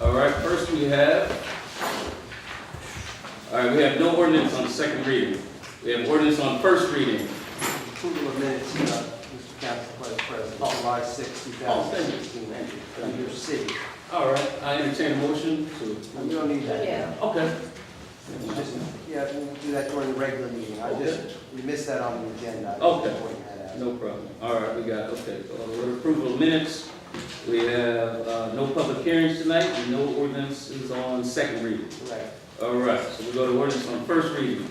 All right, first we have no ordinance on second reading. We have ordinance on first reading. Approval of minutes, Mr. Council Vice President, July 6, 2016, from your city. All right, I entertain a motion to. We don't need that. Yeah. Okay. Yeah, we'll do that during the regular meeting. We missed that on the agenda. Okay. No problem. All right, we got, okay, so with approval of minutes, we have no public hearings tonight and no ordinances on second reading. Correct. All right, so we go to ordinance on first reading.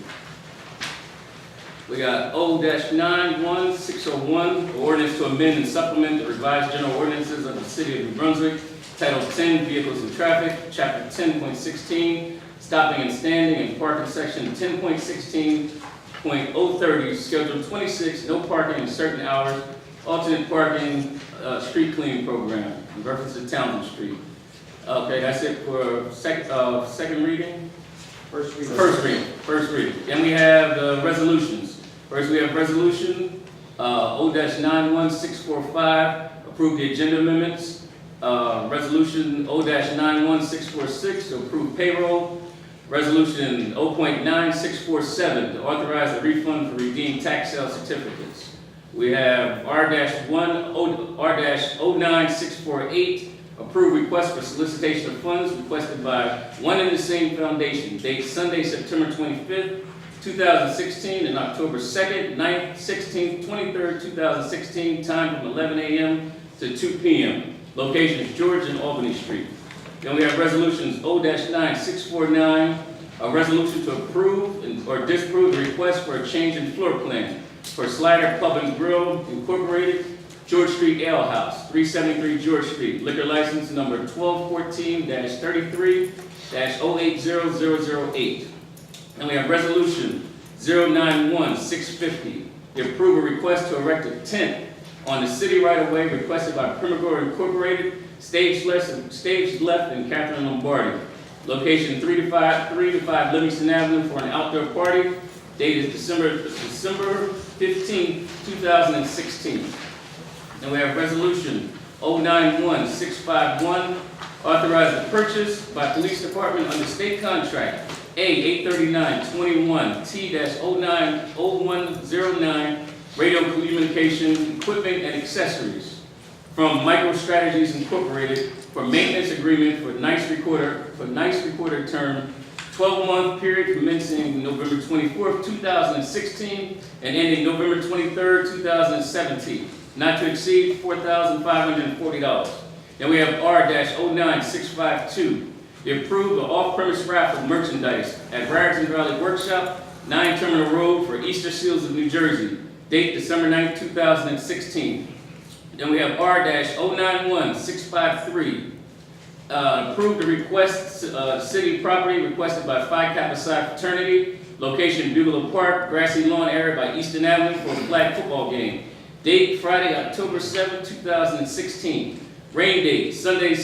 We got O-91601, ordinance to amend and supplement the revised general ordinances of the city of New Brunswick, Title 10, Vehicles and Traffic, Chapter 10.16, Stopping and Standing and Parking, Section 10.16.030, Schedule 26, no parking in certain hours, alternate parking, street cleaning program, in reference to Townsend Street. Okay, that's it for second reading? First reading. First reading. Then we have the resolutions. First, we have resolution O-91645, approve the agenda amendments. Resolution O-91646 to approve payroll. Resolution O.9647 to authorize the refund for redeemed tax sale certificates. We have R-09-648, approve request for solicitation of funds requested by One and the Same Foundation, date Sunday, September 25th, 2016, and October 2nd, 9th, 16th, 23rd, 2016, time from 11 a.m. to 2 p.m. Location is George and Albany Street. Then we have resolutions O-9649, a resolution to approve or disapprove the request for a change in floor plan for Slider Pub and Grill Incorporated, George Street Ale House, 373 George Street, liquor license number 1214-33-080008. And we have resolution 091650, to approve a request to erect a tent on the city right-of-way requested by Primagora Incorporated, stage left in Catherine Lombardi. Location 3 to 5 Livingston Avenue for an outdoor party. Date is December 15, 2016. And we have resolution 091651, authorize the purchase by police department under state contract A83921 T-090109 radio communication equipment and accessories from MicroStrategies Incorporated for maintenance agreement for nice recorder term 12-month period commencing November 24th, 2016 and ending November 23rd, 2017, not to exceed $4,540. Then we have R-09-652, to approve the off-premise raffle merchandise at Raritan Valley Workshop, 9 Terminal Road for Easter Seals of New Jersey, date December 9th, 2016. Then we have R-091653, approve the request, city property requested by Phi Kappa Psi Fraternity, location Bigelow Park, grassy lawn area by Eastern Avenue for a flag football game. Date Friday, October 7th, 2016. Rain date Sunday,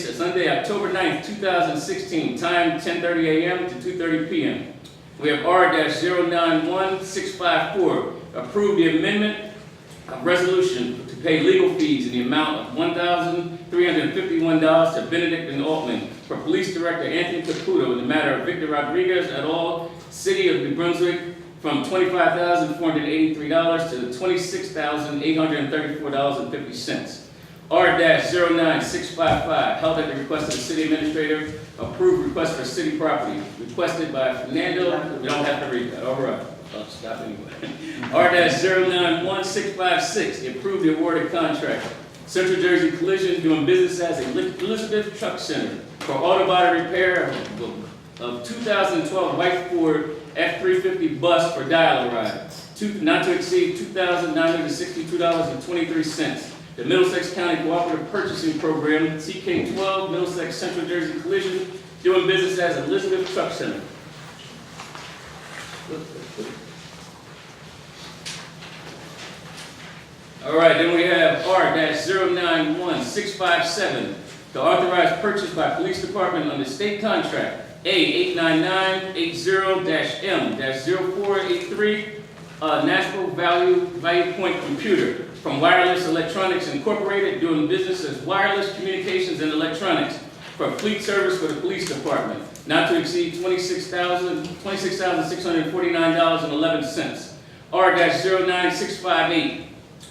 October 9th, 2016. Time 10:30 a.m. to 2:30 p.m. We have R-091654, approve the amendment of resolution to pay legal fees in the amount of $1,351 to Benedict and Altman for Police Director Anthony Caputo in the matter of Victor Rodriguez et al., City of New Brunswick, from $25,483 to $26,834.50. R-09-655, held at the request of the city administrator, approved request for city property, requested by Fernando. We don't have to read that, all right. I'll stop anyway. R-09-1656, approved the awarded contract. Central Jersey Collision doing business as Elizabeth Truck Center for auto body repair of 2012 white Ford F-350 bus for dial-a-ride, not to exceed $2,962.23. The Middlesex County Cooperative Purchasing Program, TK12, Middlesex Central Jersey Collision, doing business as Elizabeth Truck Center. All right, then we have R-091657, to authorize purchase by police department under state contract A89980-M-0483, National Value Point Computer from Wireless Electronics Incorporated, doing business as Wireless Communications and Electronics for fleet service for the police department, not to exceed $26,649.11. R-09658,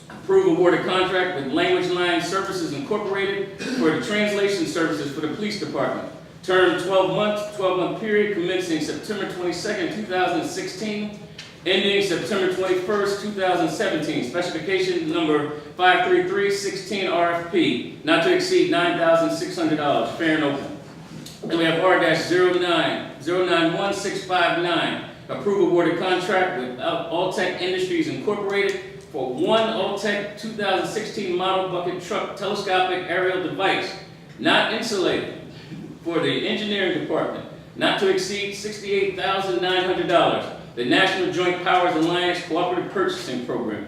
approve award of contract with Language Line Services Incorporated for the translation services for the police department. Term 12 months, 12-month period commencing September 22nd, 2016, ending September 21st, 2017. Specification number 53316 RFP, not to exceed $9,600, fair and open. Then we have R-091659, approve award of contract with Alltech Industries Incorporated for one Alltech 2016 model bucket truck telescopic aerial device, not insulated, for the engineering department, not to exceed $68,900. The National Joint Powers Alliance Cooperative Purchasing Program.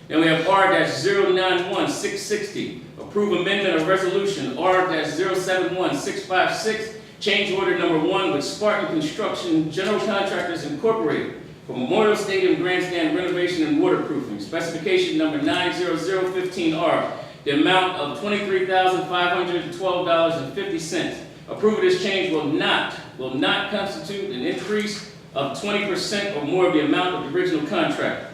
Then we have R-091660, approve amendment of resolution R-071656, change order number 1 with Spartan Construction General Contractors Incorporated for Memorial Stadium Grandstand renovation and waterproofing. Specification number 90015R, the amount of $23,512.50. Approve of this change will not constitute an increase of 20% or more of the amount of the original contract.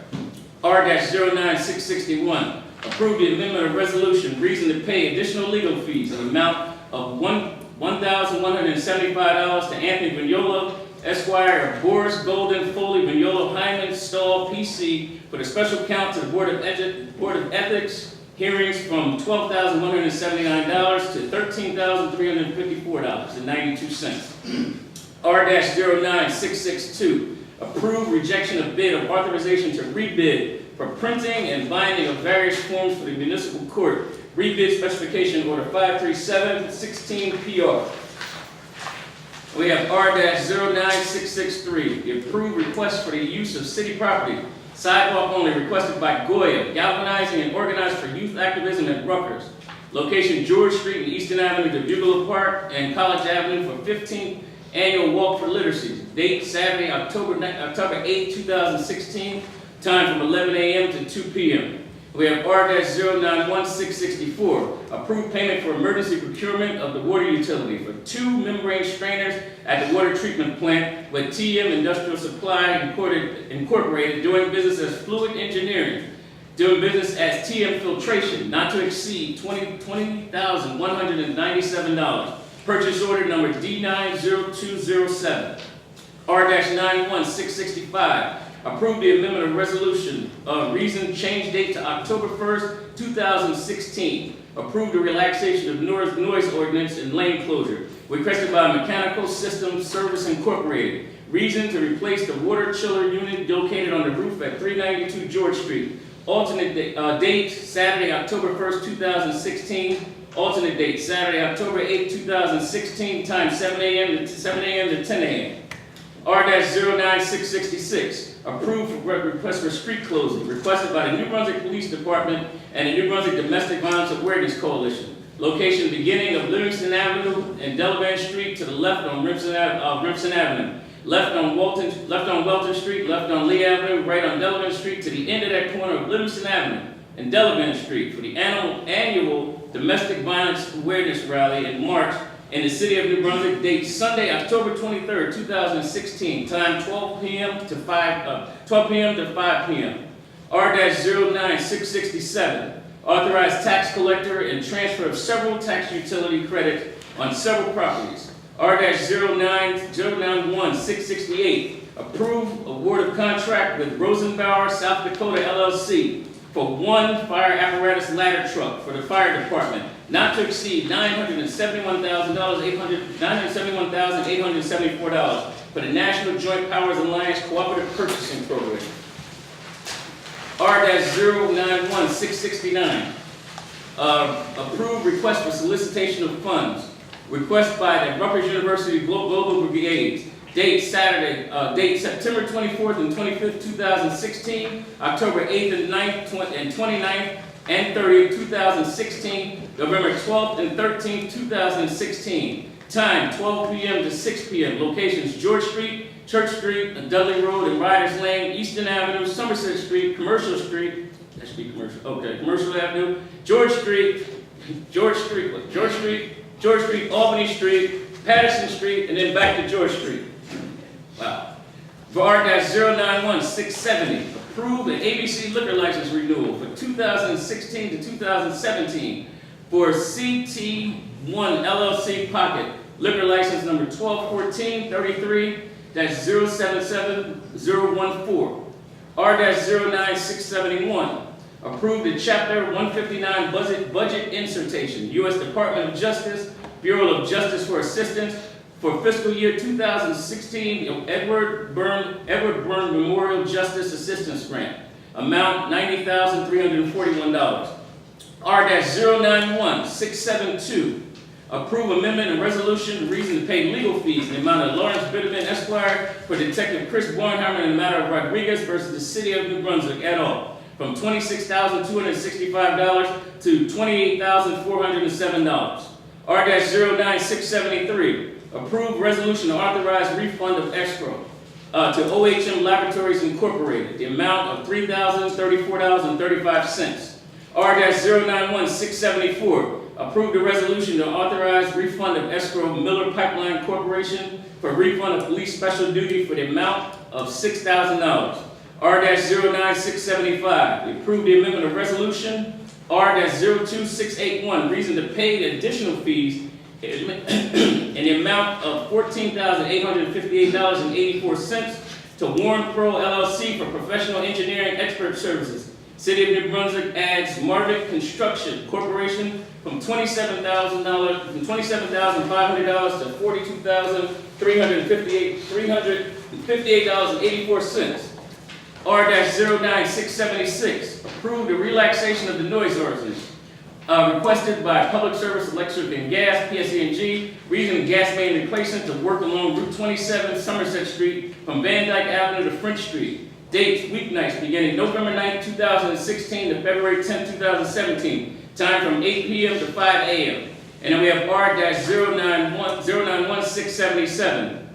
R-09661, approve the amendment of resolution, reason to pay additional legal fees in the amount of $1,175 to Anthony Vignola, Esquire of Boris Golden Foley Vignola Hyman Stahl PC for the special count to the Board of Ethics hearings from $12,179 to $13,354.92. R-09662, approve rejection of bid of authorization to rebid for printing and binding of various forms for the municipal court. Rebid specification order 53716PR. We have R-09663, the approved request for the use of city property, sidewalk only, requested by Goya, galvanizing and organized for youth activism at Rutgers. Location George Street and Eastern Avenue to Bugler Park and College Avenue for 15th Annual Walk for Literacy. Date Saturday, October 8, 2016. Time from 11 a.m. to 2 p.m. We have R-091664. Approved payment for emergency procurement of the water utility for 2 membrane strainers at the water treatment plant with TM Industrial Supply Incorporated, doing business as Fluid Engineering, doing business as TM Filtration, not to exceed $20,197. Purchase order number D90207. R-91665. Approve the amendment of resolution of reason change date to October 1st, 2016. Approve the relaxation of noise ordinance and lane closure, requested by Mechanical Systems Service Incorporated. Reason to replace the water chiller unit located on the roof at 392 George Street. Alternate date Saturday, October 1st, 2016. Alternate date Saturday, October 8, 2016. Time 7 a.m. to 10 a.m. R-09666. Approved request for street closing, requested by the New Brunswick Police Department and the New Brunswick Domestic Violence Awareness Coalition. Location beginning of Livingston Avenue and Delavan Street to the left on Rimpson Avenue. Left on Welton Street, left on Lee Avenue, right on Delavan Street to the end of that corner of Livingston Avenue and Delavan Street for the annual Domestic Violence Awareness Rally in March in the city of New Brunswick. Date Sunday, October 23rd, 2016. Time 12 p.m. to 5 p.m. R-09667. Authorized tax collector and transfer of several tax utility credits on several properties. R-0901668. Approve award of contract with Rosenbauer South Dakota LLC for 1 fire apparatus ladder truck for the fire department, not to exceed $971,874 for the National Joint Powers Alliance Cooperative Purchasing Program. R-091-669. Approved request for solicitation of funds. Request by the Rutgers University Global Brigades. Date September 24th and 25th, 2016, October 8th and 9th and 29th and 30th, 2016, November 12th and 13th, 2016. Time 12 p.m. to 6 p.m. Locations George Street, Church Street, Dudley Road and Riders Lane, Eastern Avenue, Somerset Street, Commercial Street, that should be commercial, okay, Commercial Avenue, George Street, George Street, Albany Street, Patterson Street, and then back to George Street. Wow. For R-091-670, approve the ABC liquor license renewal for 2016 to 2017 for CT1 LLC Pocket, liquor license number 1214-33-077014. R-09671, approve the Chapter 159 budget insertion, U.S. Department of Justice, Bureau of Justice for Assistance, for fiscal year 2016, Edward Byrne Memorial Justice Assistance Grant, amount $90,341. R-091-672, approve amendment and resolution, reason to pay legal fees in the amount of Lawrence Bitterman Esquire for Detective Chris Bornheimer in the matter of Rodriguez versus the City of New Brunswick et al., from $26,265 to $28,407. R-09673, approve resolution to authorize refund of escrow to OHM Laboratories Incorporated, the amount of $3,034.35. R-091-674, approve the resolution to authorize refund of escrow Miller Pipeline Corporation for refund of police special duty for the amount of $6,000. R-09675, approve the amendment of resolution R-02681, reason to pay additional fees in the amount of $14,858.84 to Warren Pro LLC for professional engineering expert services. City of New Brunswick adds Marvick Construction Corporation from $27,500 to $42,358.84. R-09676, approve the relaxation of the noise ordinance requested by Public Service Electric and Gas, PSE&G, reason gas main replacement to work along Route 27, Somerset Street, from Van Dyke Avenue to French Street. Dates, weeknights, beginning November 9, 2016 to February 10, 2017. Time from 8 p.m. to 5 a.m. And then we have R-091-677.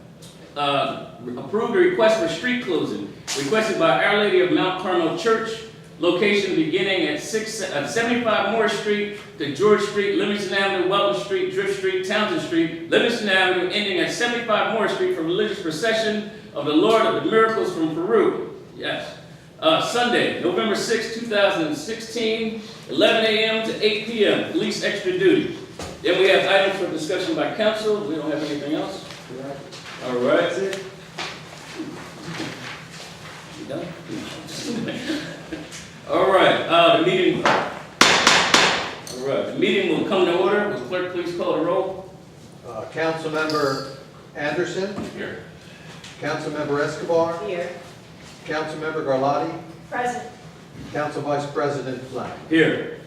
Approve the request for street closing requested by Our Lady of Mount Carmel Church, location beginning at 75 Morris Street to George Street, Livingston Avenue, Welton Street, Drift Street, Townsend Street, Livingston Avenue, ending at 75 Morris Street for religious procession of the Lord of the Miracles from Peru. Yes. Sunday, November 6, 2016, 11 a.m. to 8 p.m., police extra duty. Then we have items for discussion by council. We don't have anything else. All right. That's it. You done? All right. The meeting will come to order. Will the clerk please call the roll? Councilmember Anderson. Here. Councilmember Escobar. Here. Councilmember Garlotti. Present. Council Vice President Fleming. Here.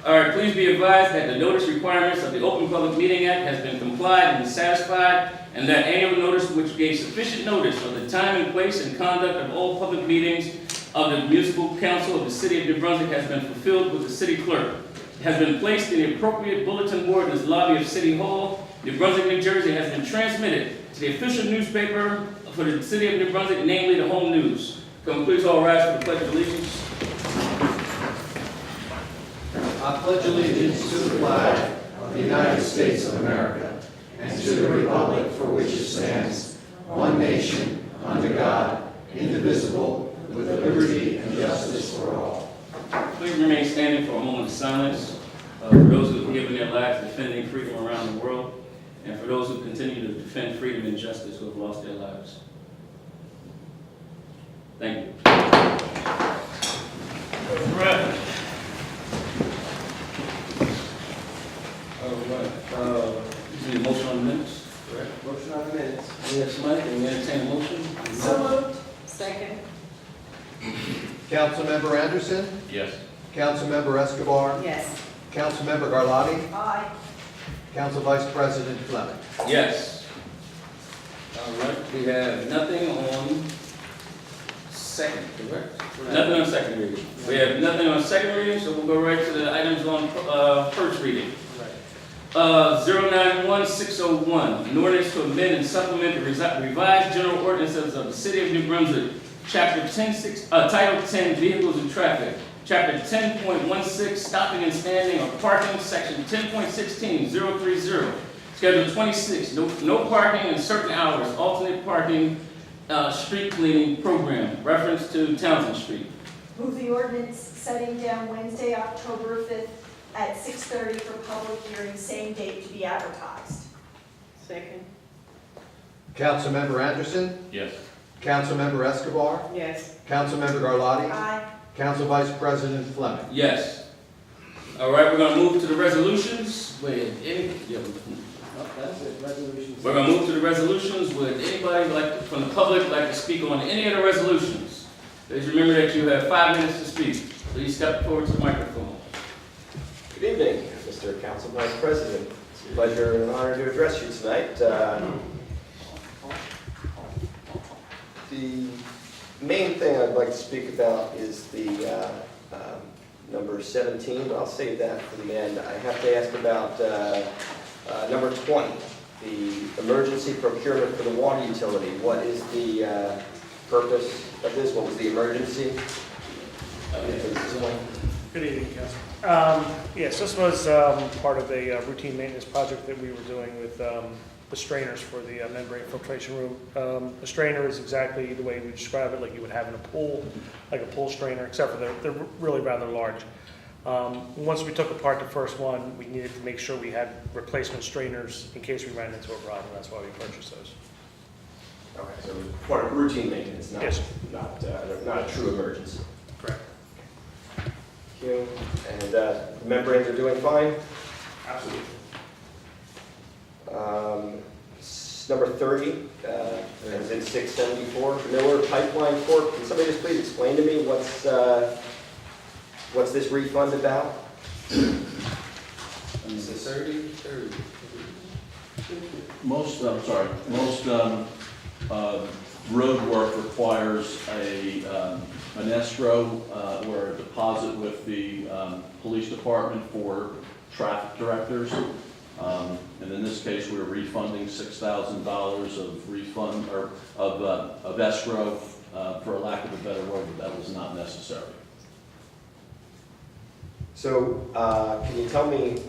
All right, please be advised that the notice requirements of the Open Public Meeting Act has been complied and satisfied, and that annual notice which gave sufficient notice of the time and place and conduct of all public meetings of the Municipal Council of the City of New Brunswick has been fulfilled with the City Clerk. It has been placed in the appropriate bulletin board in the lobby of City Hall, New Brunswick, New Jersey, has been transmitted to the official newspaper for the City of New Brunswick, namely the Home News. Come please all rise for the Pledge of Allegiance. I pledge allegiance to the flag of the United States of America and to the republic for which it stands, one nation, under God, indivisible, with liberty and justice for all. Please remain standing for a moment of silence for those who have given their lives defending freedom around the world, and for those who continue to defend freedom and justice who have lost their lives. Thank you. All right. Is there a motion on the minutes? Correct. Motion on the minutes. Yes, Mike, and we entertain a motion? So moved. Second. Councilmember Anderson. Yes. Councilmember Escobar. Yes. Councilmember Garlotti. Aye. Council Vice President Fleming. Yes. All right, we have nothing on second, correct? Nothing on second reading. We have nothing on second reading, so we'll go right to the items on first reading. 091-601, an ordinance to amend and supplement the revised general ordinances of the City of New Brunswick, Chapter 10, Title 10, Vehicles and Traffic, Chapter 10.16, stopping and standing or parking, Section 10.16, 030. Schedule 26, no parking in certain hours, alternate parking, street cleaning program, reference to Townsend Street. Move the ordinance setting down Wednesday, October 5th at 6:30 for public hearing, same date to be advertised. Second. Councilmember Anderson, Yes. Councilmember Escobar, Yes. Councilmember Garlotti, Aye. Council Vice President Fleming. Yes. All right, we're gonna move to the resolutions. That's it, resolution. We're gonna move to the resolutions. Would anybody from the public like to speak on any of the resolutions? Please remember that you have 5 minutes to speak. Please step forward to the microphone. Good evening, Mr. Council Vice President. It's a pleasure and honor to address you tonight. The main thing I'd like to speak about is the number 17, but I'll save that for the end. I have to ask about number 20, the emergency procurement for the water utility. What is the purpose of this? What was the emergency? Good evening, Council. Yes, this was part of a routine maintenance project that we were doing with the strainers for the membrane filtration room. The strainer is exactly the way we describe it, like you would have in a pool, like a pool strainer, except for they're really rather large. Once we took apart the first one, we needed to make sure we had replacement strainers in case we ran into a problem. That's why we purchased those. Okay, so it was part of routine maintenance, not, Yes. not a true emergency. Correct. Thank you. And the membranes are doing fine? Absolutely. Number 30, as in 674, Miller Pipeline Corp. Can somebody just please explain to me what's this refund about? Most road work requires an escrow or a deposit with the police department for traffic directors. And in this case, we're refunding $6,000 of refund or of escrow, for a lack of a better word, but that was not necessary. So can you tell me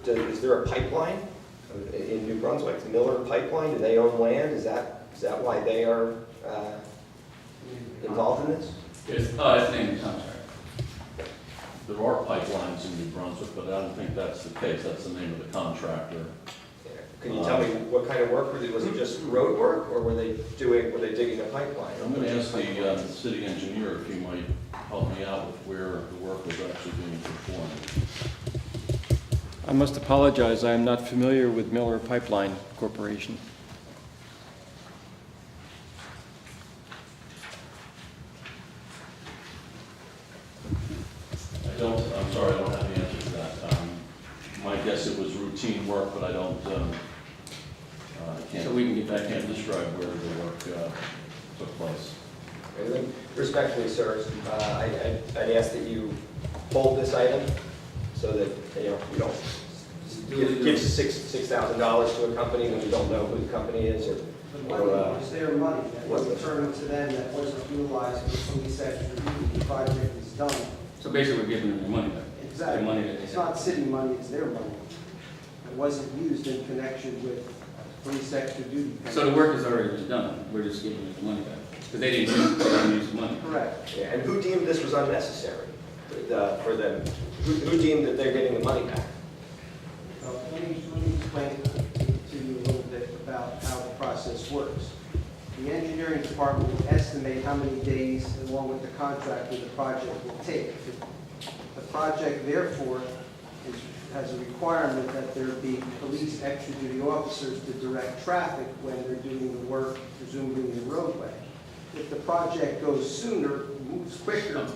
is there a pipeline in New Brunswick, the Miller Pipeline? Do they own land? Is that why they are involved in this? Yes. Oh, that's the name of the contract. There are pipelines in New Brunswick, but I don't think that's the case. That's the name of the contractor. Can you tell me what kind of work was it? Was it just road work, or were they digging a pipeline? I'm going to ask the city engineer if he might help me out with where the work was actually being performed. I must apologize, I am not familiar with Miller Pipeline Corporation. I'm sorry, I don't have the answer to that. My guess it was routine work, but I don't, So we can get back I can't in. describe where the work took place. And then, respectfully, sir, I'd ask that you hold this item so that, you don't give $6,000 to a company when you don't know who the company is, or The money was their money, that was returned to them, that wasn't utilized for police extra duty, the project is done. So basically, we're giving them their money back. Their money that they It's have. not city money, it's their money. It wasn't used in connection with police extra duty. So the work has already been done. We're just giving them the money back. Because they didn't use the money. Correct. Yeah, and who deemed this was unnecessary for them? Who deemed that they're getting the money back? Let me explain to you a little bit about how the process works. The engineering department will estimate how many days, along with the contractor, the project will take. The project, therefore, has a requirement that there be police extra duty officers to direct traffic when they're doing the work, presumably in the roadway. If the project goes sooner, moves quicker,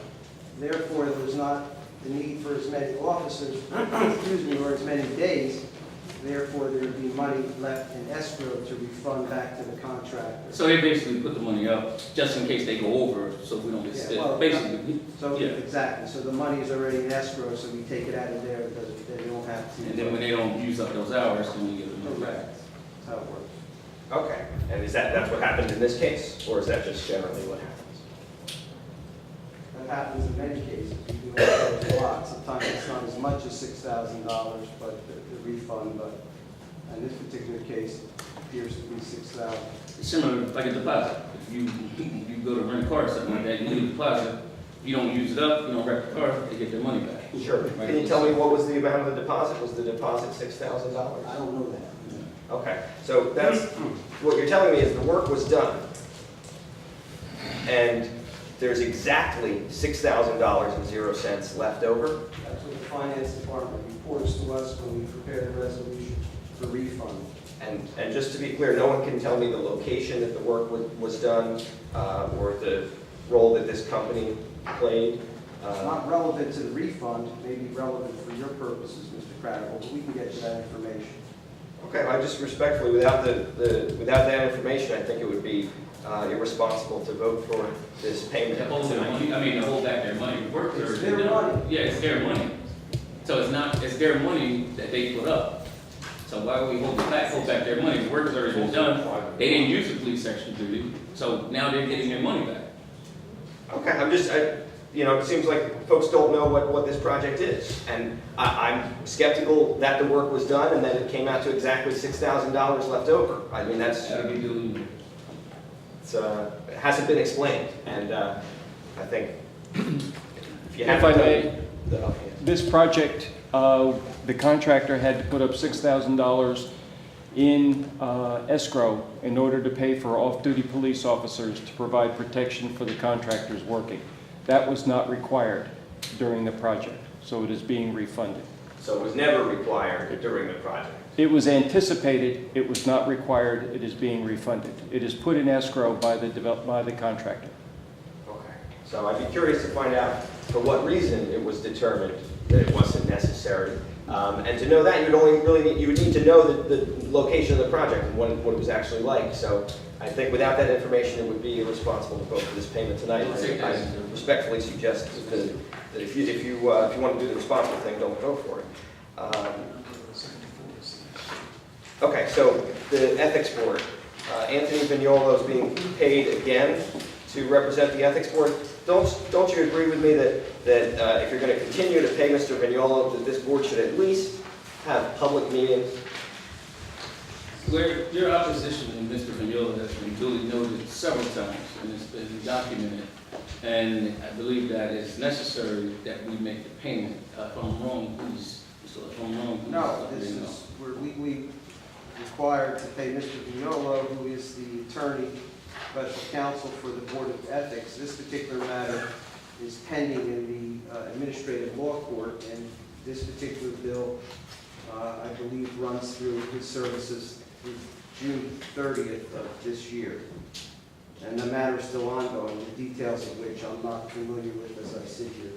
therefore there's not the need for as many officers, or as many days, therefore there would be money left in escrow to refund back to the contractor. So they basically put the money up just in case they go over, so we don't get Yeah, stiff. well, Basically, So, yeah. exactly, so the money is already in escrow, so we take it out of there, because they don't have to. And then when they don't use up those hours, then we give them the money back. Correct, that's how it works. Okay, and that's what happened in this case, or is that just generally what happens? happens in many cases. We do it a lot. Sometimes it's not as much as $6,000, but the refund, but in this particular case, it appears to be $6,000. It's similar, like a deposit. If you go to rent a car or something like that, you leave a deposit, you don't use it up, you don't wreck the car, they get their money back. Sure. Right. Can you tell me what was the amount of the deposit? Was the deposit $6,000? I don't know that. Okay, so that's, what you're telling me is the work was done, and there's exactly $6,000.00 left over? That's what the finance department reports to us when we prepare the resolution for refund. And just to be clear, no one can tell me the location that the work was done, or the role that this company played? It's not relevant to the refund, it may be relevant for your purposes, Mr. Cradible, but we can get you that information. Okay, I just respectfully, without without that information, I think it would be irresponsible to vote for this payment. To hold their money, to hold back their money. The workers It's are- their money. Yeah, it's their money. So it's their money that they put up. So why would we hold back their money? The work's already been done. They didn't use the police section duty, so now they're getting their money back. Okay, it seems like folks don't know what this project is. And I'm skeptical that the work was done and that it came out to exactly $6,000 left over. I mean, That'd be doing. it hasn't been explained. And I think if you have If I to- may, Okay. this project, the contractor had to put up $6,000 in escrow in order to pay for off-duty police officers to provide protection for the contractors working. That was not required during the project, so it is being refunded. So it was never required during the project. It was anticipated, it was not required, it is being refunded. It is put in escrow by the contractor. Okay. So I'd be curious to find out for what reason it was determined that it wasn't necessary. And to know that, you would need to know the location of the project and what it was actually like. So I think without that information, it would be irresponsible to vote for this payment tonight. I respectfully suggest that if you want to do the responsible thing, don't vote for it. Okay, so the Ethics Board, Anthony Vignolo is being paid again to represent the Ethics Board. Don't you agree with me that if you're going to continue to pay Mr. Vignolo, that this board should at least have public meetings? Where your opposition to Mr. Vignola has been duly noted several times, and it's been documented, and I believe that it's necessary that we make the payment. If I'm wrong, please, if I'm wrong, please. No, let me this know. is, we're legally required to pay Mr. Vignolo, who is the attorney, special counsel for the Board of Ethics. This particular matter is pending in the Administrative Law Court, and this particular bill, I believe, runs through his services through June 30th of this year. And the matter is still ongoing, the details of which I'm not familiar with as I sit here.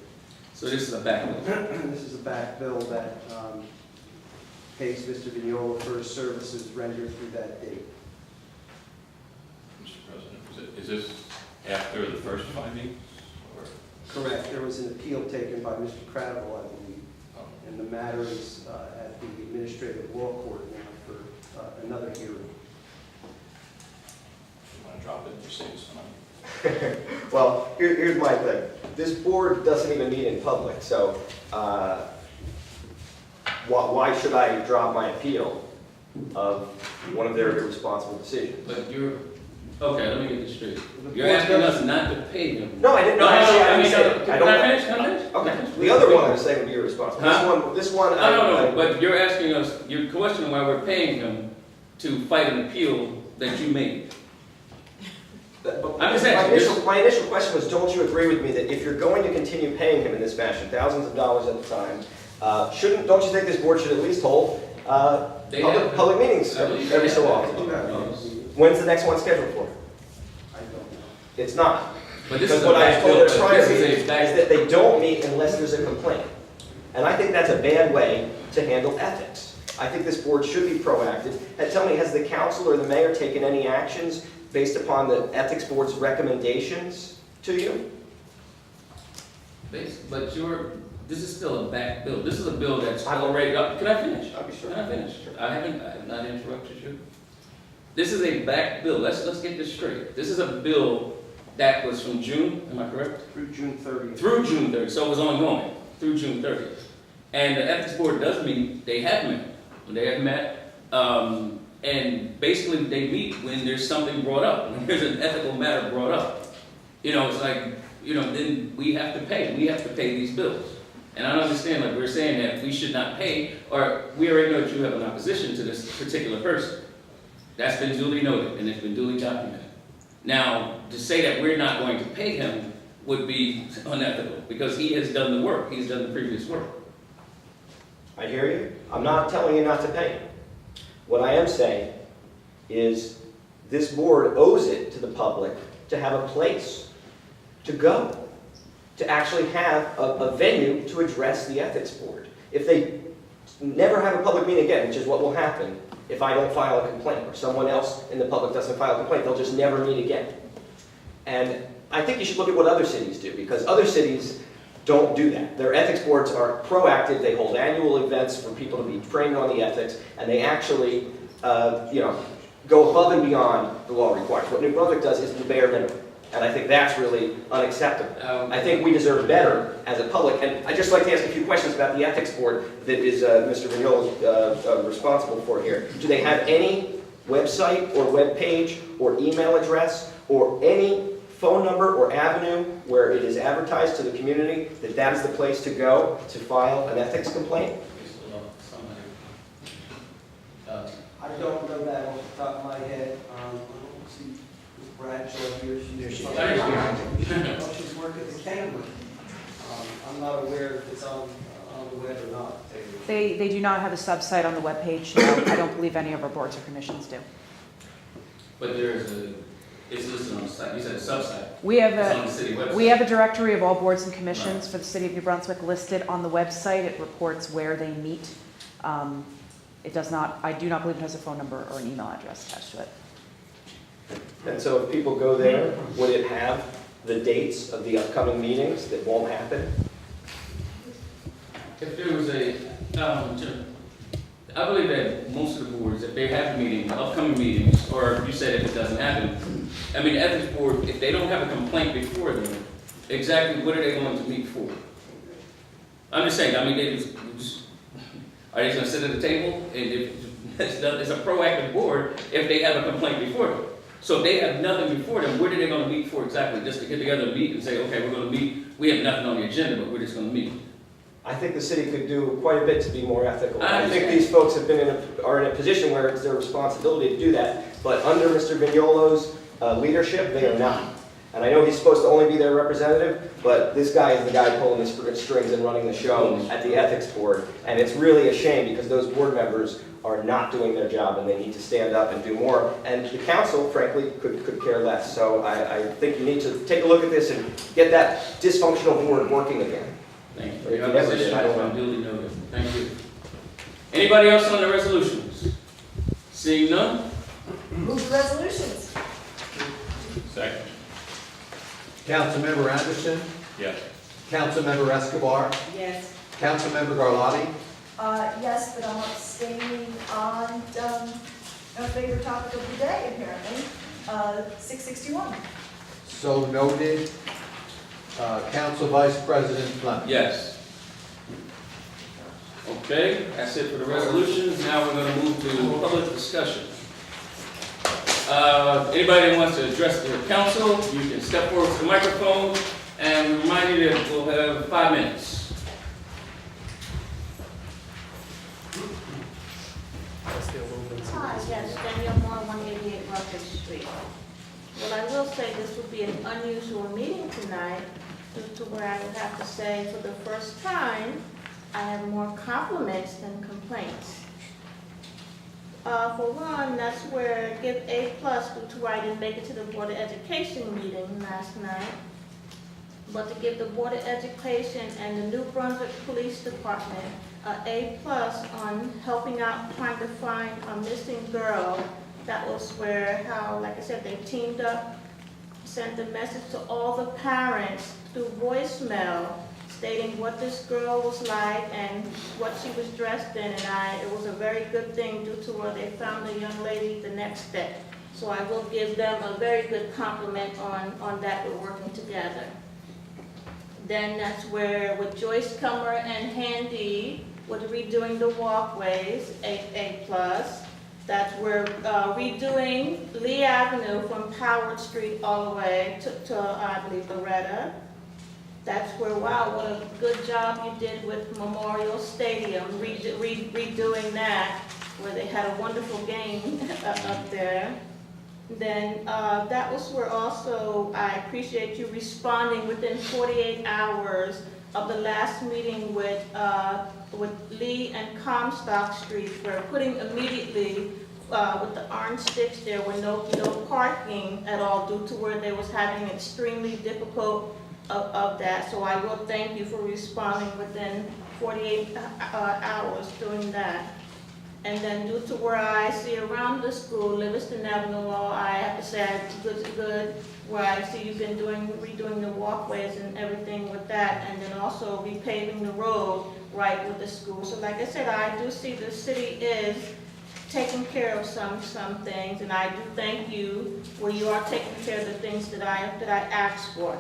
So this is a backup. This is a back bill that pays Mr. Vignola for his services rendered through that date. Mr. President, is this after the first finding? Or? Correct. There was an appeal taken by Mr. Cradible, I believe, and the matter is at the Administrative Law Court now for another hearing. You want to drop it and save some money? Well, here's my thing. This board doesn't even meet in public, so why should I drop my appeal of one of their irresponsible decisions? But okay, let me get this straight. You're asking us not to pay them. No, I didn't. No, actually, I didn't say it. Can I finish? Can I finish? Okay. The other one I was saying would be irresponsible. Huh? This one. No, but you're asking us, you're questioning why we're paying him to fight an appeal that you made. I'm just asking. My initial question was, don't you agree with me that if you're going to continue paying him in this fashion, thousands of dollars at a time, don't you think this board should at least hold public meetings every so often? When's the next one scheduled for? I don't know. It's not. But this Because is a what I back told bill. their prior This is meetings a is back. that they don't meet unless there's a complaint. And I think that's a bad way to handle ethics. I think this board should be proactive. And tell me, has the council or the mayor taken any actions based upon the ethics board's recommendations to you? But this is still a back bill. This is a bill that's I'm already up. Can I finish? I'll be sure. Can I finish? I have not interrupted you. This is a back bill. Let's get this straight. This is a bill that was from June, am I correct? Through June 30th. Through June 30th, so it was ongoing, through June 30th. And the ethics board does meet, they have met, and basically they meet when there's something brought up, when there's an ethical matter brought up. You know, it's like, you know, then we have to pay these bills. And I don't understand, like we're saying that we should not pay, or we already know that you have an opposition to this particular person. That's been duly noted, and it's been duly documented. Now, to say that we're not going to pay him would be unethical, because he has done the work, he's done the previous work. I hear you. I'm not telling you not to pay him. What I am saying is this board owes it to the public to have a place to go, to actually have a venue to address the ethics board. If they never have a public meeting again, which is what will happen if I don't file a complaint or someone else in the public doesn't file a complaint, they'll just never meet again. And I think you should look at what other cities do, because other cities don't do that. Their ethics boards are proactive. They hold annual events for people to be trained on the ethics, and they actually, go above and beyond the law requires. What New Brunswick does is the bare minimum, and I think that's really unacceptable. I think we deserve better as a public, and I'd just like to ask a few questions about the ethics board that is Mr. Vignola's responsible for here. Do they have any website or web page or email address or any phone number or avenue where it is advertised to the community that that is the place to go to file an ethics complaint? I don't know that off the top of my head. I don't see Ms. Bradshaw here. She's working the camera. I'm not aware if it's on the web or not. They do not have a sub-site on the webpage. No, I don't believe any of our boards or commissions do. But it's listed on the site, you said a sub-site. We have It's on the city website. We have a directory of all boards and commissions for the city of New Brunswick listed on the website. It reports where they meet. It does not, I do not believe it has a phone number or an email address attached to it. And so if people go there, would it have the dates of the upcoming meetings that won't happen? If there was I believe that most of the boards, if they have meetings, upcoming meetings, or you said if it doesn't happen, I mean, the ethics board, if they don't have a complaint before them, exactly what are they going to meet for? I'm just saying, I mean, are they going to sit at the table? And if it's a proactive board if they have a complaint before them. So if they have nothing before them, what are they going to meet for exactly? Just to get together and meet and say, okay, we're going to meet. We have nothing on the agenda, but we're just going to meet. I think the city could do quite a bit to be more ethical. I I think these folks have been are in a position where it's their responsibility to do that, but under Mr. Vignola's leadership, they are not. And I know he's supposed to only be their representative, but this guy is the guy pulling the strings and running the show at the ethics board. And it's really a shame because those board members are not doing their job and they need to stand up and do more. And the council, frankly, could care less. So I think you need to take a look at this and get that dysfunctional board working again. Thank If you. you Your never opposition did, I don't has know. been duly noted. Thank you. Anybody else on the resolutions? Seeing none? Move the resolutions. Second. Councilmember Anderson, Yes. Councilmember Escobar, Yes. Councilmember Garlotti, Yes, but I'm abstaining on our favorite topic of the day, apparently, 661. so noted. Council Vice President Fleming. Yes. Okay, that's it for the resolutions. Now we're going to move to public discussion. Anybody that wants to address the council, you can step forward to the microphone, and we remind you that we'll have 5 minutes. Hi, yes, Danielle Moore, 188 Rutgers Street. Well, I will say this will be an unusual meeting tonight, due to where I would have to say, for the first time, I have more compliments than complaints. For one, that's where give A+ due to where I didn't make it to the Board of Education meeting last night. But to give the Board of Education and the New Brunswick Police Department A+ on helping out trying to find a missing girl. That was where how, like I said, they teamed up, sent a message to all the parents through voicemail stating what this girl was like and what she was dressed in, and it was a very good thing due to where they found the young lady the next day. So I will give them a very good compliment on that, we're working together. Then that's where with Joyce Comer and Handy, with redoing the walkways, A+. That's where redoing Lee Avenue from Howard Street all the way to I believe, Loretta. That's where, wow, what a good job you did with Memorial Stadium, redoing that, where they had a wonderful game up there. Then that was where also I appreciate you responding within 48 hours of the last meeting with Lee and Comstock Street. We're putting immediately with the orange sticks there with no parking at all due to where they was having extremely difficult of that. So I will thank you for responding within 48 hours doing that. And then due to where I see around the school, Livingston Avenue, I have to say it's good, where I see you've been redoing the walkways and everything with that, and then also repaving the road right with the school. So like I said, I do see the city is taking care of some things, and I do thank you where you are taking care of the things that I asked for.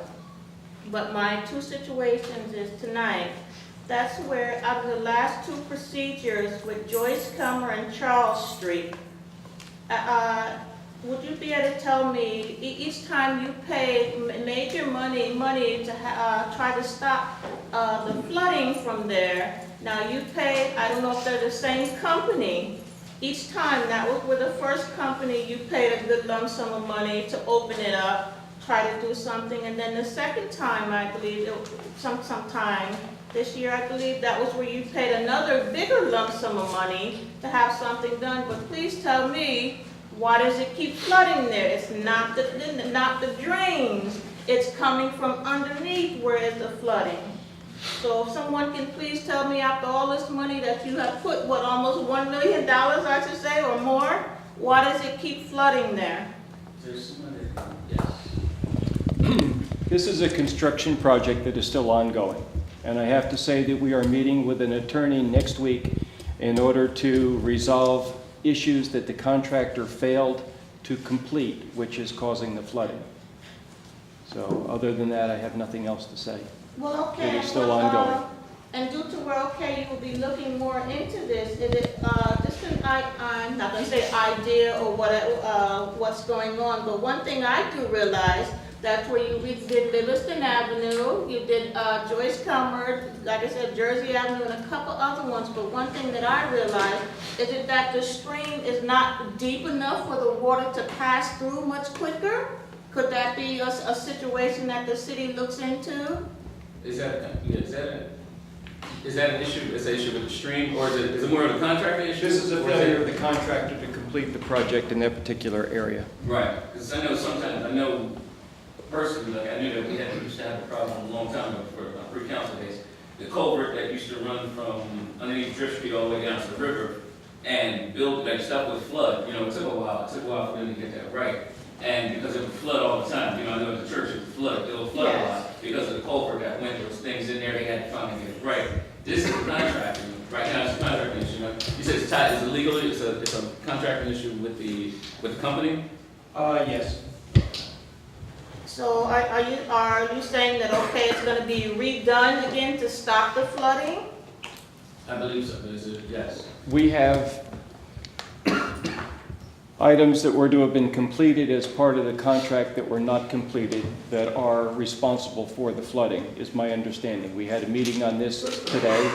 But my two situations is tonight. That's where, out of the last two procedures with Joyce Comer and Charles Street, would you be able to tell me, each time you pay major money to try to stop the flooding from there, now you pay, I don't know if they're the same company, each time, that was with the first company, you paid a good lump sum of money to open it up, try to do something, and then the second time, I believe, sometime this year, I believe, that was where you paid another bigger lump sum of money to have something done. But please tell me, why does it keep flooding there? It's not the drains. It's coming from underneath where is the flooding. So if someone can please tell me, after all this money that you have put, what, almost $1 million, I should say, or more, why does it keep flooding there? There's some other, yes. This is a construction project that is still ongoing. And I have to say that we are meeting with an attorney next week in order to resolve issues that the contractor failed to complete, which is causing the flooding. So other than that, I have nothing else to say. Well, okay. It is still ongoing. And due to where, okay, you will be looking more into this, is it just an, I'm not going to say idea or what's going on, but one thing I do realize, that's where you did Livingston Avenue, you did Joyce Comer, like I said, Jersey Avenue, and a couple other ones. But one thing that I realized is that the stream is not deep enough for the water to pass through much quicker. Could that be a situation that the city looks into? Is that an issue? Is that an issue with the stream, or is it more of a contractor issue? This is a failure of the contractor to complete the project in that particular area. Right, because I know sometimes, personally, like I knew that we used to have a problem a long time ago for pre-council days. The culvert that used to run from underneath Drift Street all the way down to the river and build that stuff would flood. It took a while. It took a while for them to get that right. And because it would flood all the time, I know at the church it would flood. It would flood a lot because of the culvert that went. There was things in there they had to finally get it right. This is a contracting. Right now it's a contracting issue. You said it's illegal. It's a contracting issue with the company. Yes. So are you saying that, okay, it's going to be redone again to stop the flooding? I believe so. Yes. We have items that were to have been completed as part of the contract that were not completed that are responsible for the flooding, is my understanding. We had a meeting on this today,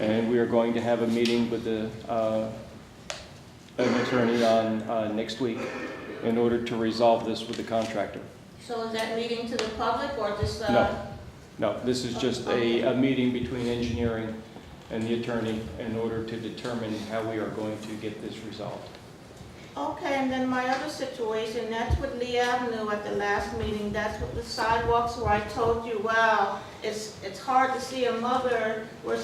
and we are going to have a meeting with an attorney on next week in order to resolve this with the contractor. So is that meeting to the public or just? No, this is just a meeting between engineering and the attorney in order to determine how we are going to get this resolved. Okay, and then my other situation, that's with Lee Avenue at the last meeting. That's with the sidewalks where I told you, wow, it's hard to see a mother where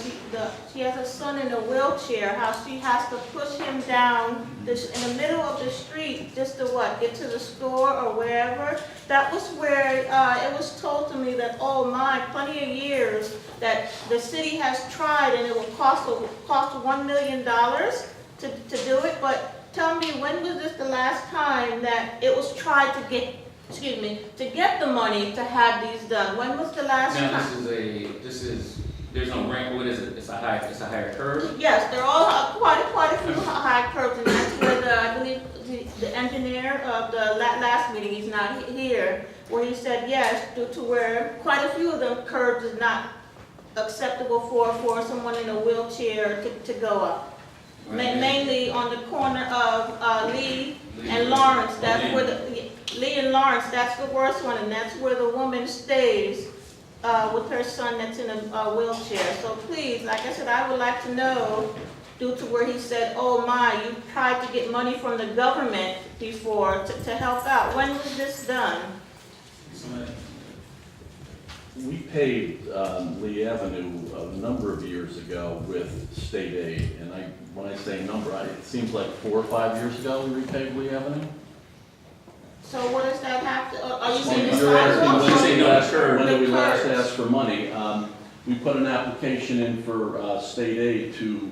she has a son in a wheelchair, how she has to push him down in the middle of the street just to get to the store or wherever. That was where it was told to me that, oh my, plenty of years that the city has tried and it will cost $1 million to do it, but tell me, when was this the last time that it was tried to get, to get the money to have these done? When was the last Now, time? there's no rank, what is it? It's a higher curve? Yes, they're all quite a few high curves, and that's where I believe the engineer of the last meeting, he's not here, where he said yes, due to where quite a few of them curves is not acceptable for someone in a wheelchair to go up. Mainly on the corner of Lee and Lawrence, that's where Lee and Lawrence, that's the worst one, and that's where the woman stays with her son that's in a wheelchair. So please, like I said, I would like to know, due to where he said, oh my, you tried to get money from the government before to help out. When was this done? We paved Lee Avenue a number of years ago with state aid, and when I say number, it seems like 4 or 5 years ago we repaved Lee Avenue. So what does that have to, are you Well, saying the you're asking sidewalks? when did we last curves? ask for money? We put an application in for state aid to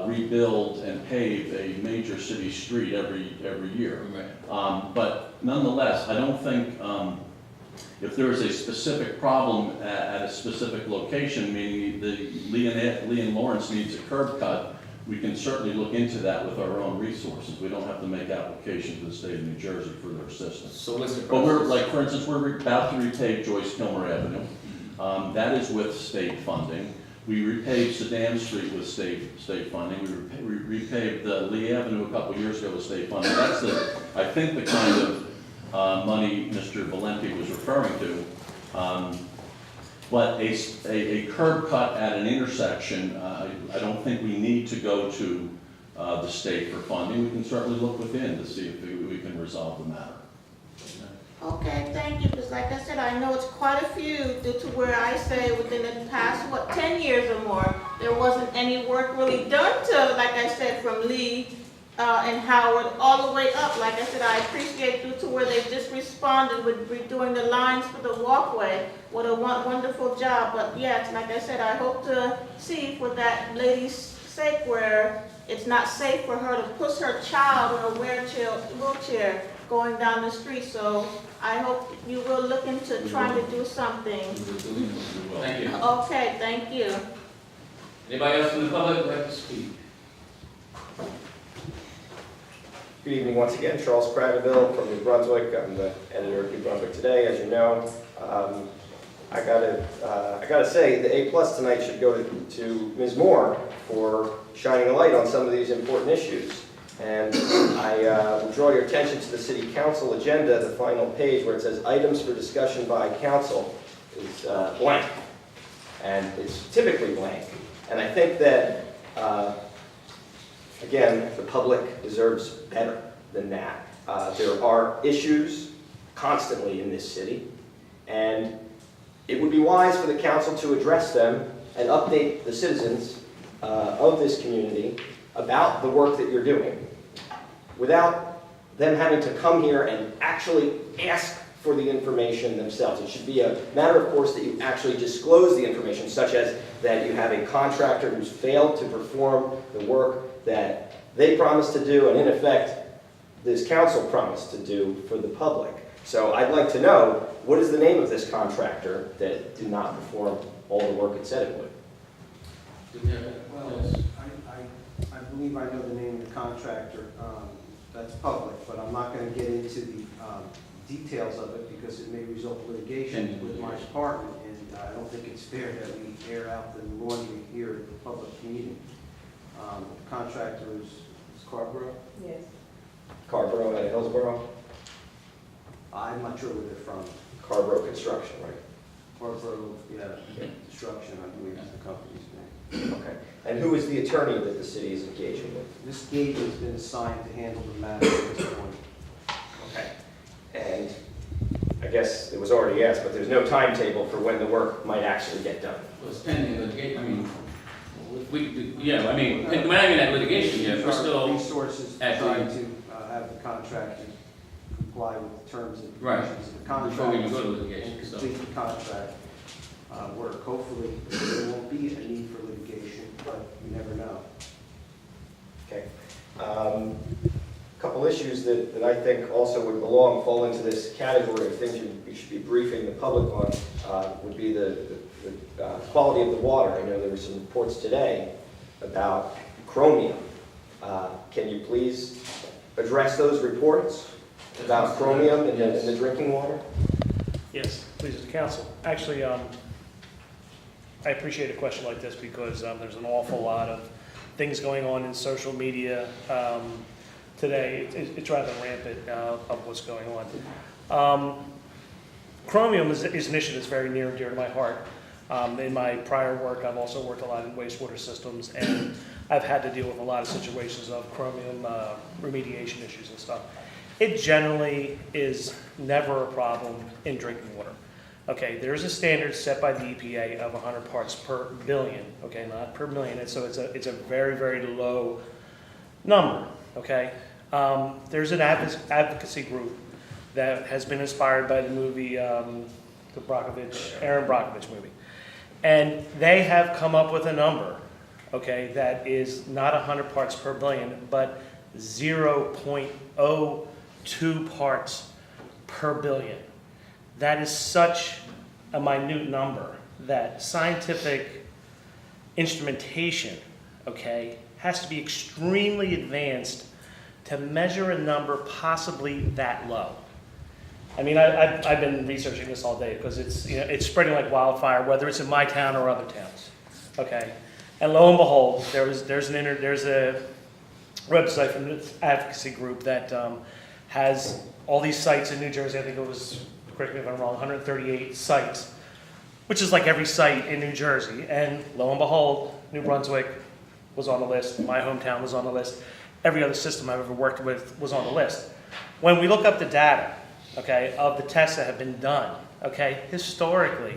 rebuild and pave a major city street every year. Right. But nonetheless, I don't think, if there is a specific problem at a specific location, meaning the Lee and Lawrence needs a curb cut, we can certainly look into that with our own resources. We don't have to make application to the state of New Jersey for their assistance. So what's the process? But we're, like, for instance, we're about to repave Joyce Kilmer Avenue. That is with state funding. We repaved Sedan Street with state funding. We repaved Lee Avenue a couple years ago with state funding. That's I think, the kind of money Mr. Valenti was referring to. But a curb cut at an intersection, I don't think we need to go to the state for funding. We can certainly look within to see if we can resolve the matter. Okay, thank you, because like I said, I know it's quite a few due to where I say within the past, 10 years or more, there wasn't any work really done to, like I said, from Lee and Howard all the way up. Like I said, I appreciate due to where they just responded with redoing the lines for the walkway. What a wonderful job. But yes, like I said, I hope to see for that lady's sake where it's not safe for her to push her child in a wheelchair going down the street. So I hope you will look into trying to do something. Thank you. Okay, thank you. Anybody else from the public would like to speak? Good evening once again, Charles Cradaville from New Brunswick. I'm the editor of New Brunswick Today, as you know. I gotta say, the A+ tonight should go to Ms. Moore for shining a light on some of these important issues. And I will draw your attention to the City Council agenda, the final page where it says items for discussion by council is blank. And it's typically blank. And I think that, again, the public deserves better than that. There are issues constantly in this city, and it would be wise for the council to address them and update the citizens of this community about the work that you're doing without them having to come here and actually ask for the information themselves. It should be a matter, of course, that you actually disclose the information, such as that you have a contractor who's failed to perform the work that they promised to do, and in effect, this council promised to do for the public. So I'd like to know, what is the name of this contractor that did not perform all the work it said it would? Well, I believe I know the name of the contractor. That's public, but I'm not going to get into the details of it because it may result in litigation with my department, and I don't think it's fair that we air out the laundry here at the public meeting. The contractor is Scarborough. Yes. Carborough at Hillsborough? I'm not sure where they're from. Carborough Construction, right? Scarborough, yeah, Construction, I believe is the company's name. Okay. And who is the attorney that the city is engaging with? This gate has been assigned to handle the matter at this point. Okay. And I guess it was already asked, but there's no timetable for when the work might actually get done. Well, it's pending litigation, I mean, yeah, I mean, we're not even at litigation yet, we're still Resources at the- trying to have the contractor comply with the terms and Right. conditions of the contract. Before we even go to litigation, And so. complete the contract work. Hopefully, there won't be a need for litigation, but you never know. Okay. couple issues that I think also would fall into this category of things you should be briefing the public on would be the quality of the water. I know there were some reports today about chromium. Can you please address those reports about chromium in the drinking water? Yes, please, the council. Actually, I appreciate a question like this because there's an awful lot of things going on in social media today. It's rather rampant of what's going on. Chromium is an issue that's very near and dear to my heart. In my prior work, I've also worked a lot in wastewater systems, and I've had to deal with a lot of situations of chromium remediation issues and stuff. It generally is never a problem in drinking water. Okay, there's a standard set by the EPA of 100 parts per billion, okay, not per million, so it's a very, very low number, okay? There's an advocacy group that has been inspired by the movie, the Aaron Brockovich movie. And they have come up with a number, okay, that is not 100 parts per billion, but 0.02 parts per billion. That is such a minute number that scientific instrumentation, okay, has to be extremely advanced to measure a number possibly that low. I mean, I've been researching this all day because it's, you know, it's spreading like wildfire, whether it's in my town or other towns, okay? And lo and behold, there's a website from this advocacy group that has all these sites in New Jersey. I think it was, correct me if I'm wrong, 138 sites, which is like every site in New Jersey. And lo and behold, New Brunswick was on the list. My hometown was on the list. Every other system I've ever worked with was on the list. When we look up the data, okay, of the tests that have been done, okay, historically,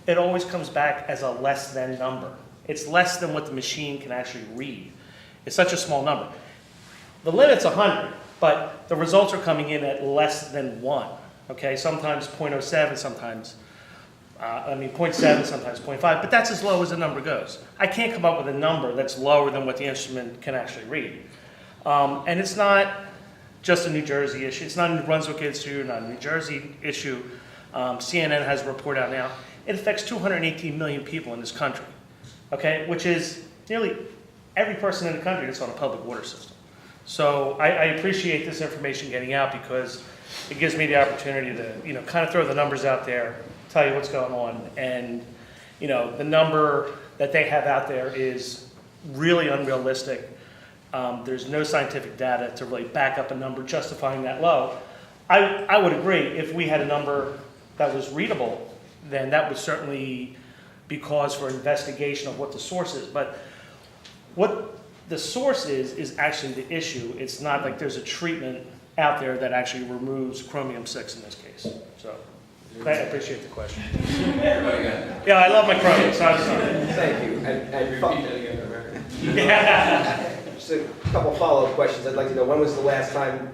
it always comes back as a less than number. It's less than what the machine can actually read. It's such a small number. The limit's 100, but the results are coming in at less than 1, okay? Sometimes 0.07, sometimes, 0.7, sometimes 0.5, but that's as low as the number goes. I can't come up with a number that's lower than what the instrument can actually read. And it's not just a New Jersey issue. It's not a New Brunswick issue, not a New Jersey issue. CNN has a report out now. It affects 218 million people in this country, okay, which is nearly every person in the country that's on a public water system. So I appreciate this information getting out because it gives me the opportunity to, you know, kind of throw the numbers out there, tell you what's going on, and, you know, the number that they have out there is really unrealistic. There's no scientific data to really back up a number justifying that low. I would agree if we had a number that was readable, then that would certainly be cause for investigation of what the source is. But what the source is actually the issue. It's not like there's a treatment out there that actually removes chromium-6 in this case. So I appreciate the question. Yeah, I love my chromium, so I'm sorry. Thank you. Repeat that again for the record. Yeah. Just a couple follow-up questions. I'd like to know, when was the last time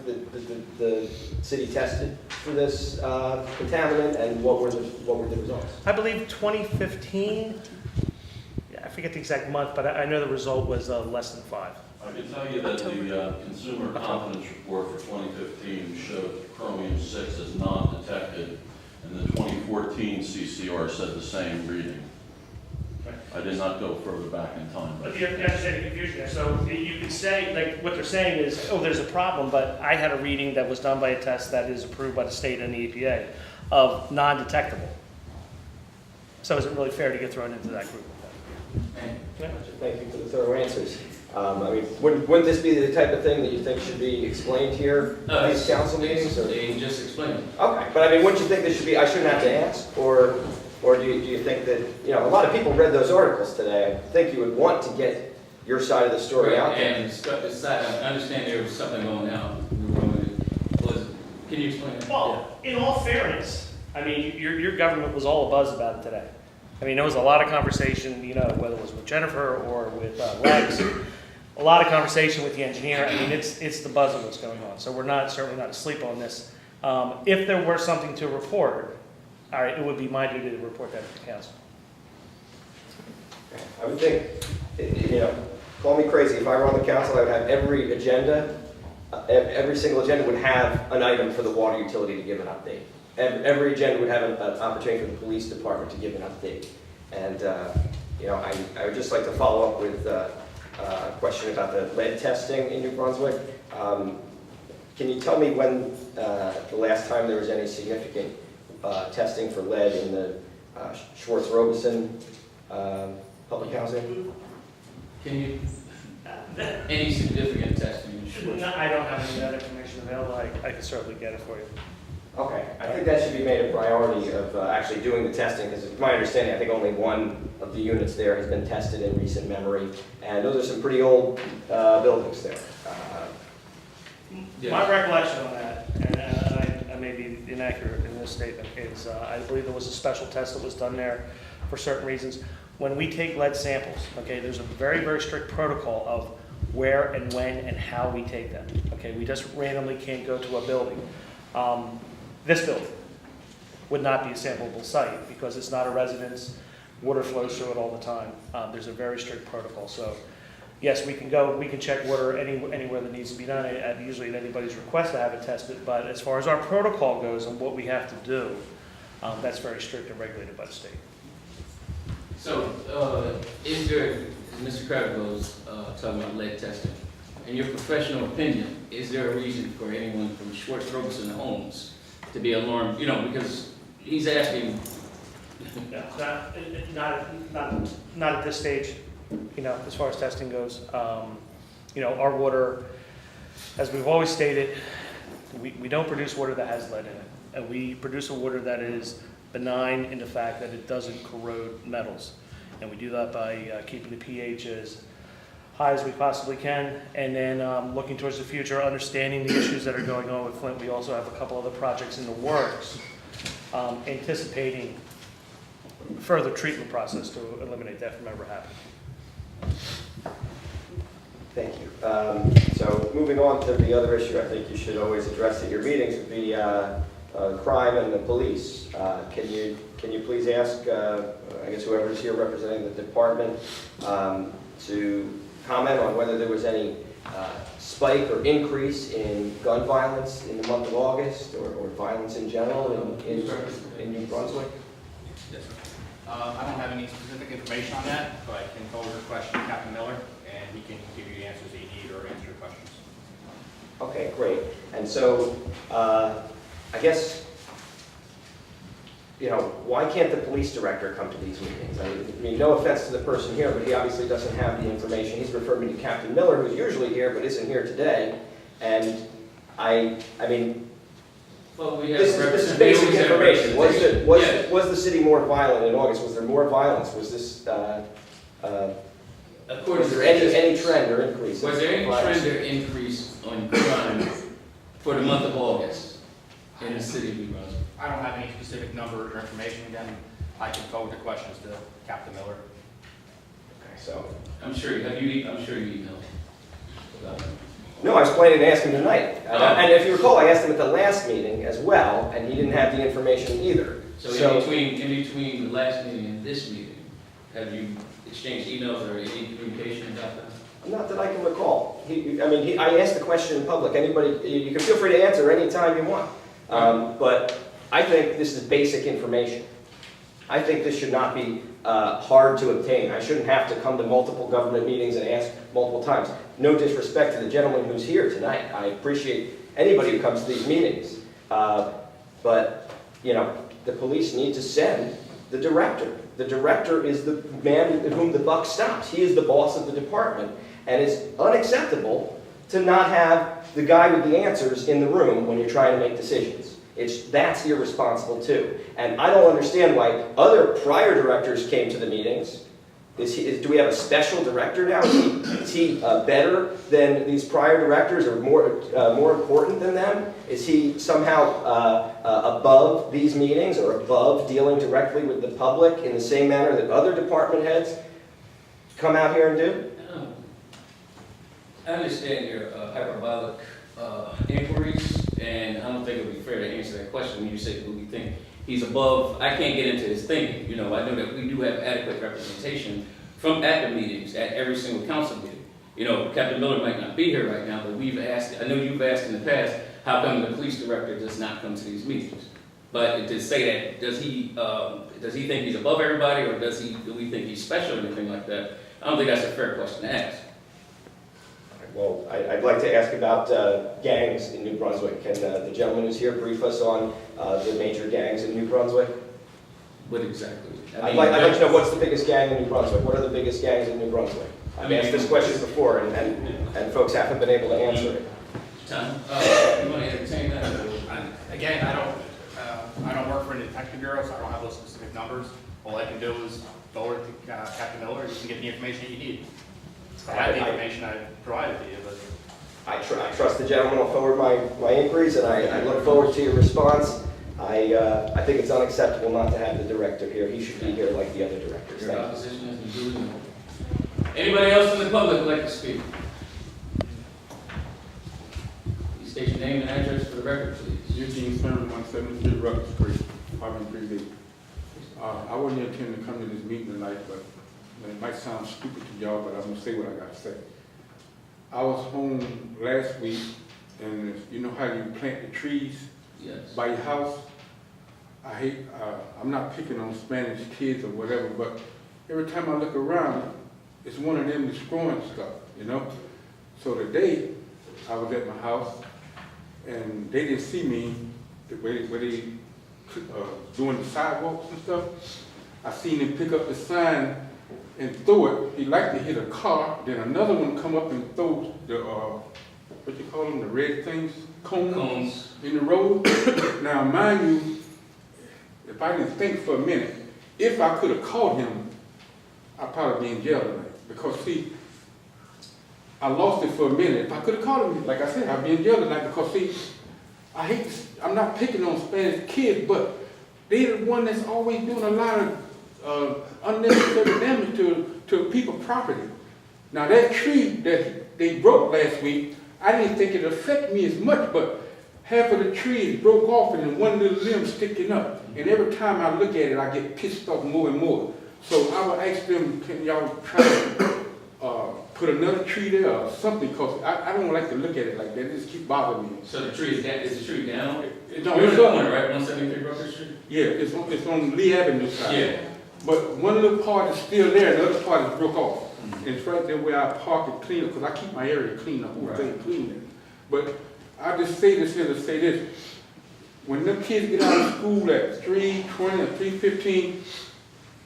the city tested for this contaminant, and what were the results? I believe 2015. Yeah, I forget the exact month, but I know the result was less than 5. I can tell you that the Consumer Confidence Report for 2015 showed chromium-6 as non-detected, and the 2014 CCR said the same reading. I did not go further back in time. But you understand the confusion there. So you could say, like, what they're saying is, oh, there's a problem, but I had a reading that was done by a test that is approved by the state and the EPA of non-detectable. So is it really fair to get thrown into that group? Yeah. Thank you for the thorough answers. I mean, wouldn't this be the type of thing that you think should be explained here at these council meetings? Or? They just explained it. Okay, but I mean, wouldn't you think this should be, I shouldn't have to ask? Or do you think that, you know, a lot of people read those articles today. I think you would want to get your side of the story out there. And I understand there was something going on. Can you explain that? Well, in all fairness, I mean, your government was all abuzz about it today. I mean, there was a lot of conversation, you know, whether it was with Jennifer or with Lex, a lot of conversation with the engineer. I mean, it's the buzz of what's going on. So we're certainly not asleep on this. If there were something to report, all right, it would be my duty to report that to the council. I would think, you know, call me crazy. If I were on the council, I would have every agenda every single agenda would have an item for the water utility to give an update. Every agenda would have an opportunity for the police department to give an update. And, you know, I would just like to follow up with a question about the lead testing in New Brunswick. Can you tell me when the last time there was any significant testing for lead in the Schwartz-Robeson public housing? Can you, any significant testing? I don't have any of that information available. I can certainly get it for you. Okay, I think that should be made a priority of actually doing the testing, because it's my understanding, I think only one of the units there has been tested in recent memory, and those are some pretty old buildings there. My recollection on that, and I may be inaccurate in this statement, is I believe there was a special test that was done there for certain reasons. When we take lead samples, okay, there's a very, very strict protocol of where and when and how we take them. Okay, we just randomly can't go to a building. This building would not be a sampleable site because it's not a residence. Water flows through it all the time. There's a very strict protocol. So, yes, we can go. We can check water anywhere that needs to be done. Usually at anybody's request to have it tested. But as far as our protocol goes and what we have to do, that's very strict and regulated by the state. So, is there, Mr. Crabbe was talking about lead testing. In your professional opinion, is there a reason for anyone from Schwartz-Robeson Homes to be alarmed? You know, because he's asking. Not at this stage, you know, as far as testing goes. You know, our water, as we've always stated, we don't produce water that has lead in it. And we produce a water that is benign in the fact that it doesn't corrode metals. And we do that by keeping the pH as high as we possibly can, and then looking towards the future, understanding the issues that are going on with Flint. We also have a couple other projects in the works, anticipating further treatment process to eliminate that from ever happening. Thank you. So moving on to the other issue I think you should always address at your meetings would be crime and the police. Can you please ask, I guess whoever's here representing the department, to comment on whether there was any spike or increase in gun violence in the month of August, or violence in general in New Brunswick? Yes, sir. I don't have any specific information on that, but I can forward your question to Captain Miller, and he can give you the answers that you need or answer your questions. Okay, great. And so, I guess, you know, why can't the police director come to these meetings? I mean, no offense to the person here, but he obviously doesn't have the information. He's referred me to Captain Miller, who's usually here but isn't here today. And I mean, Well, we have this is basic information. Was the city more violent in August? Was there more violence? Was this, According was to there any trend or increase? Was there any violence? trend or increase on crime for the month of August in the city of New Brunswick? I don't have any specific number or information. Again, I can forward the questions to Captain Miller. Okay, so. I'm sure you emailed. No, I was planning to ask him tonight. And if you recall, I asked him at the last meeting as well, and he didn't have the information either. So in between the last meeting and this meeting, have you exchanged emails or any communication about that? Not that I can recall. I asked the question in public. Anybody, you can feel free to answer any time you want. But I think this is basic information. I think this should not be hard to obtain. I shouldn't have to come to multiple government meetings and ask multiple times. No disrespect to the gentleman who's here tonight. I appreciate anybody who comes to these meetings. But, you know, the police need to send the director. The director is the man at whom the buck stops. He is the boss of the department. And it's unacceptable to not have the guy with the answers in the room when you're trying to make decisions. That's irresponsible too. And I don't understand why other prior directors came to the meetings. Do we have a special director now? Is he better than these prior directors, or more important than them? Is he somehow above these meetings, or above dealing directly with the public in the same manner that other department heads come out here and do? I understand your hyperbolic inquiries, and I don't think it would be fair to answer that question when you say, "Who we think he's above?" I can't get into his thinking. You know, I know that we do have adequate representation at the meetings, at every single council meeting. You know, Captain Miller might not be here right now, but we've asked, I know you've asked in the past, how come the police director does not come to these meetings? But to say that, does he think he's above everybody, or do we think he's special or anything like that? I don't think that's a fair question to ask. Well, I'd like to ask about gangs in New Brunswick. Can the gentleman who's here brief us on the major gangs in New Brunswick? What exactly? I'd like to know what's the biggest gang in New Brunswick. What are the biggest gangs in New Brunswick? I've asked this question before, and folks haven't been able to answer it. Tom, you want to entertain that? Again, I don't work for the detective bureau, so I don't have those specific numbers. All I can do is forward to Captain Miller, you can get the information you need. I have the information I provided to you, but. I trust the gentleman will forward my inquiries, and I look forward to your response. I think it's unacceptable not to have the director here. He should be here like the other directors. Your Thank you. opposition has been duly noted. Anybody else in the public would like to speak? Please state your name and address for the record, please. Eugene Sermon, 173 Rutgers Street, apartment 3B. I wasn't intending to come to this meeting tonight, but it might sound stupid to y'all, but I'm going to say what I got to say. I was home last week, and you know how you plant the trees by your house? I'm not picking on Spanish kids or whatever, but every time I look around, it's one of them destroying stuff, you know? So today, I was at my house, and they didn't see me where they doing the sidewalks and stuff. I seen them pick up the sign and throw it. He liked to hit a car, then another one come up and throw the, what you call them, the red things? Cones in the road. Now, mind you, if I didn't think for a minute, if I could have caught him, I'd probably be in jail tonight. Because, see, I lost it for a minute. If I could have caught him, like I said, I'd be in jail tonight. Because, see, I'm not picking on Spanish kids, but they're the one that's always doing a lot of unnecessary damage to people's property. Now, that tree that they broke last week, I didn't think it affected me as much, but half of the tree broke off and one little limb sticking up. And every time I look at it, I get pissed off more and more. So I would ask them, can y'all try to put another tree there or something? Because I don't like to look at it like that. It just keep bothering me. So the tree is the tree down? It's You're in the corner, right? 173 Rutgers Street? Yeah, it's on Lee Avenue side. Yeah. But one little part is still there, and the other part is broke off. It's right there where I park and clean it, because I keep my area clean, the whole thing clean. But I just say this here to say this. When them kids get out of school at 3:20 or 3:15,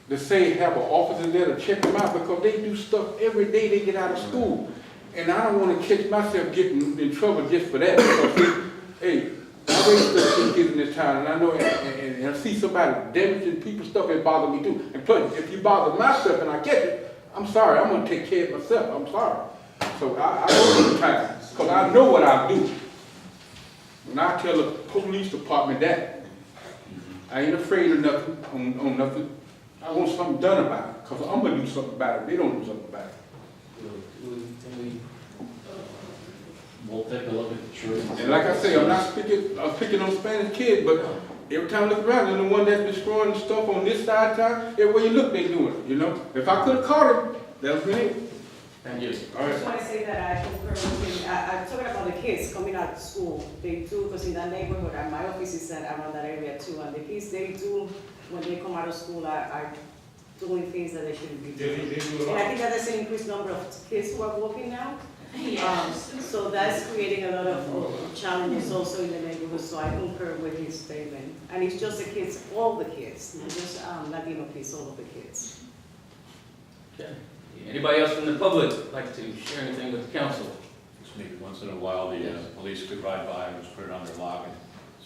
they say have an officer there to check them out, because they do stuff every day they get out of school. And I don't want to catch myself getting in trouble just for that. Because, hey, I raised 13 kids in this town, and I know, and I see somebody damaging people's stuff, it bothers me too. And plus, if you bother my stuff and I catch it, I'm sorry, I'm going to take care of myself. I'm sorry. So I don't take time, because I know what I do. When I tell the police department that, I ain't afraid of nothing, on nothing. I want something done about it, because I'm going to do something about it. They don't do something about it. We'll take a look at the tree. And like I say, I'm picking on Spanish kids, but every time I look around, they're the one that's destroying stuff on this side of town. Everywhere you look, they doing it, you know? If I could have caught him, that was me. Thank you. All I right. just want to say that I concur with you. I'm talking about the kids coming out of school. They do, because in that neighborhood, and my office is around that area too, and the kids, they do, when they come out of school, are doing things that they shouldn't be doing. And I think that there's an increased number of kids who are walking now. So that's creating a lot of challenges also in the neighborhood, so I concur with his statement. And it's just the kids, all the kids, not just Latino kids, all of the kids. Okay. Anybody else from the public like to share anything with the council? Just maybe once in a while, the police could ride by and just put it on their log and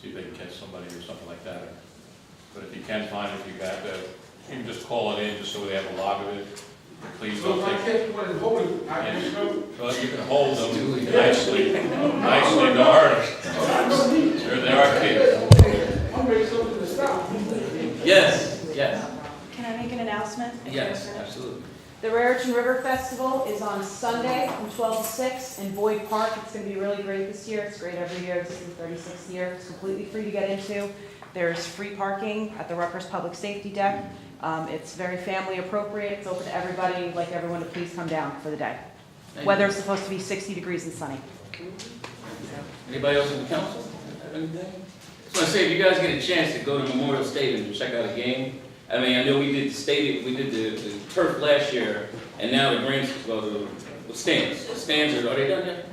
see if they can catch somebody or something like that. But if you can find it, you can just call it in just so they have a log of it. Please So don't if I take. catch one and hold him, I can know. Well, you can hold them nicely, nicely, no hurt. There are kids. I'm ready something to stop. Yes, yes, Can I make an announcement? yes, absolutely. The Raritan River Festival is on Sunday from 12 to 6 in Boyd Park. It's going to be really great this year. It's great every year. This is the 36th year. It's completely free to get into. There's free parking at the Rutgers Public Safety Deck. It's very family appropriate. It's open to everybody. We'd like everyone to please come down for the day. Weather's supposed to be 60 degrees and sunny. Anybody else in the council have anything? So I say, if you guys get a chance to go to Memorial Stadium and check out a game, I mean, I know we did the stadium, we did the turf last year, and now the greens, well, the stands. The stands are they done yet?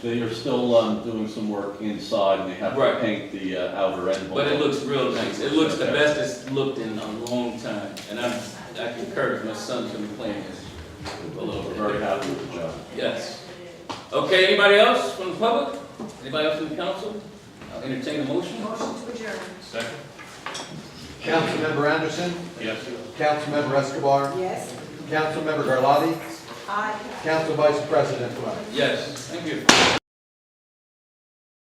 They are still doing some work inside, and they have to Right. paint the outer end. But it looks real nice. It looks the best it's looked in a long time. And I concur, because my son's gonna be playing this. We're very happy with the job. Yes. Okay, anybody else from the public? Anybody else from the council? I'll entertain a motion. Motion to adjourn. Second? Councilmember Anderson, Yes. Councilmember Escobar, Yes? Councilmember Garlotti, Aye. Council Vice President Fleming. Yes, thank you.